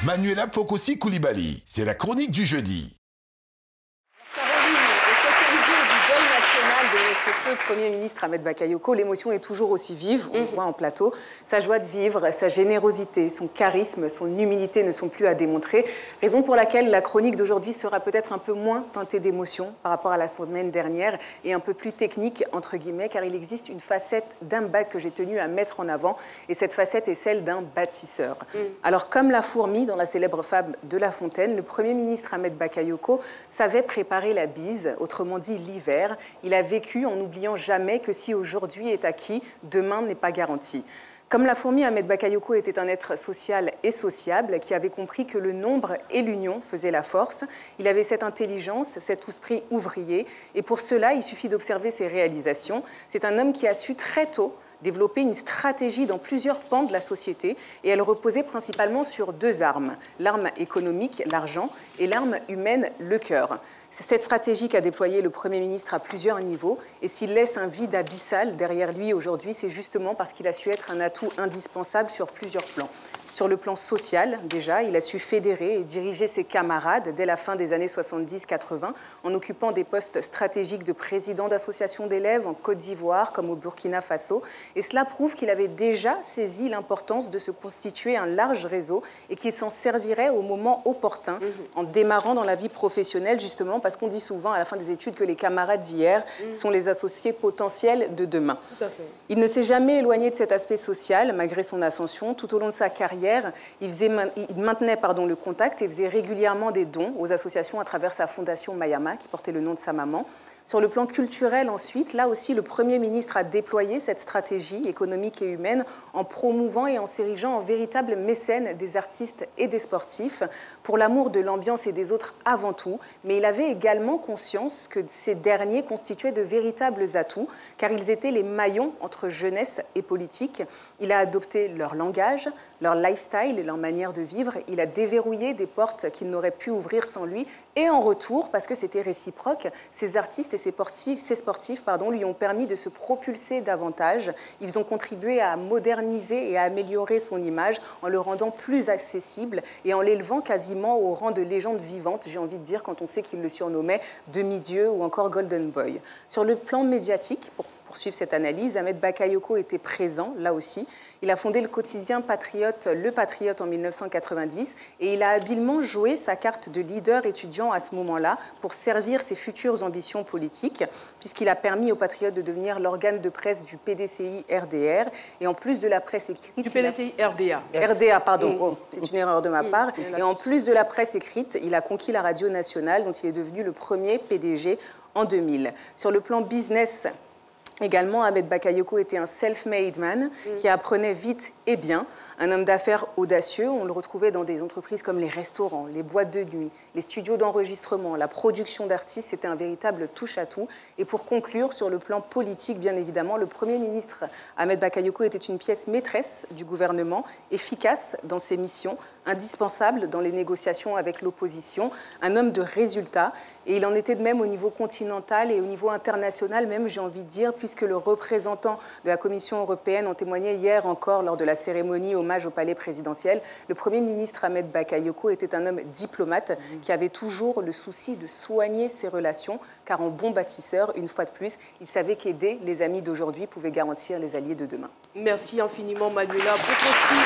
Manuela Pokosi Koulibaly, c'est la chronique du jeudi. Caroline, au 7e jour du deuil national de notre feu Premier ministre Ahmed Bakayoko, l'émotion est toujours aussi vive, on le voit en plateau. Sa joie de vivre, sa générosité, son charisme, son humilité ne sont plus à démontrer. Raison pour laquelle la chronique d'aujourd'hui sera peut-être un peu moins teintée d'émotion par rapport à la semaine dernière et un peu plus technique, entre guillemets, car il existe une facette d'Mbak que j'ai tenu à mettre en avant, et cette facette est celle d'un bâtisseur. Alors, comme la fourmi dans la célèbre fable de La Fontaine, le Premier ministre Ahmed Bakayoko savait préparer la bise, autrement dit l'hiver. Il a vécu en n'oubliant jamais que si aujourd'hui est acquis, demain n'est pas garanti. Comme la fourmi, Ahmed Bakayoko était un être social et sociable qui avait compris que le nombre et l'union faisaient la force. Il avait cette intelligence, cet esprit ouvrier, et pour cela, il suffit d'observer ses réalisations. C'est un homme qui a su très tôt développer une stratégie dans plusieurs pans de la société, et elle reposait principalement sur deux armes, l'arme économique, l'argent, et l'arme humaine, le cœur. C'est cette stratégie qu'a déployée le Premier ministre à plusieurs niveaux, et s'il laisse un vide abyssal derrière lui aujourd'hui, c'est justement parce qu'il a su être un atout indispensable sur plusieurs plans. Sur le plan social, déjà, il a su fédérer et diriger ses camarades dès la fin des années 70-80 en occupant des postes stratégiques de président d'associations d'élèves en Côte d'Ivoire comme au Burkina Faso. Et cela prouve qu'il avait déjà saisi l'importance de se constituer un large réseau et qu'il s'en servirait au moment opportun en démarrant dans la vie professionnelle, justement parce qu'on dit souvent à la fin des études que les camarades d'hier sont les associés potentiels de demain. Tout à fait. Il ne s'est jamais éloigné de cet aspect social malgré son ascension. Tout au long de sa carrière, il maintenait le contact et faisait régulièrement des dons aux associations à travers sa fondation Mayama, qui portait le nom de sa maman. Sur le plan culturel, ensuite, là aussi, le Premier ministre a déployé cette stratégie économique et humaine en promouvant et en s'érigeant en véritable mécène des artistes et des sportifs, pour l'amour de l'ambiance et des autres avant tout. Mais il avait également conscience que ces derniers constituaient de véritables atouts, car ils étaient les maillons entre jeunesse et politique. Il a adopté leur langage, leur lifestyle et leur manière de vivre. Il a déverrouillé des portes qu'il n'aurait pu ouvrir sans lui. Et en retour, parce que c'était réciproque, ces artistes et ces sportifs lui ont permis de se propulser davantage. Ils ont contribué à moderniser et à améliorer son image en le rendant plus accessible et en l'élevant quasiment au rang de légende vivante, j'ai envie de dire, quand on sait qu'il le surnommait demi-dieu ou encore Golden Boy. Sur le plan médiatique, pour poursuivre cette analyse, Ahmed Bakayoko était présent, là aussi. Il a fondé le quotidien Patriote, Le Patriote, en 1990, et il a habilement joué sa carte de leader étudiant à ce moment-là pour servir ses futures ambitions politiques, puisqu'il a permis au Patriote de devenir l'organe de presse du PDCI-RDR, et en plus de la presse écrite... Du PDCI-RDA. RDA, pardon, c'est une erreur de ma part. Et en plus de la presse écrite, il a conquis la radio nationale, dont il est devenu le premier PDG en 2000. Sur le plan business, également, Ahmed Bakayoko était un self-made man qui apprenait vite et bien. Un homme d'affaires audacieux, on le retrouvait dans des entreprises comme les restaurants, les boîtes de nuit, les studios d'enregistrement, la production d'artistes. C'était un véritable touche-à-tout. Et pour conclure, sur le plan politique, bien évidemment, le Premier ministre Ahmed Bakayoko était une pièce maîtresse du gouvernement, efficace dans ses missions, indispensable dans les négociations avec l'opposition, un homme de résultats. Et il en était de même au niveau continental et au niveau international même, j'ai envie de dire, puisque le représentant de la Commission européenne en témoignait hier encore lors de la cérémonie hommage au palais présidentiel. Le Premier ministre Ahmed Bakayoko était un homme diplomate qui avait toujours le souci de soigner ses relations, car en bon bâtisseur, une fois de plus, il savait qu'aider les amis d'aujourd'hui pouvait garantir les alliés de demain. Merci infiniment, Manuela Pokosi.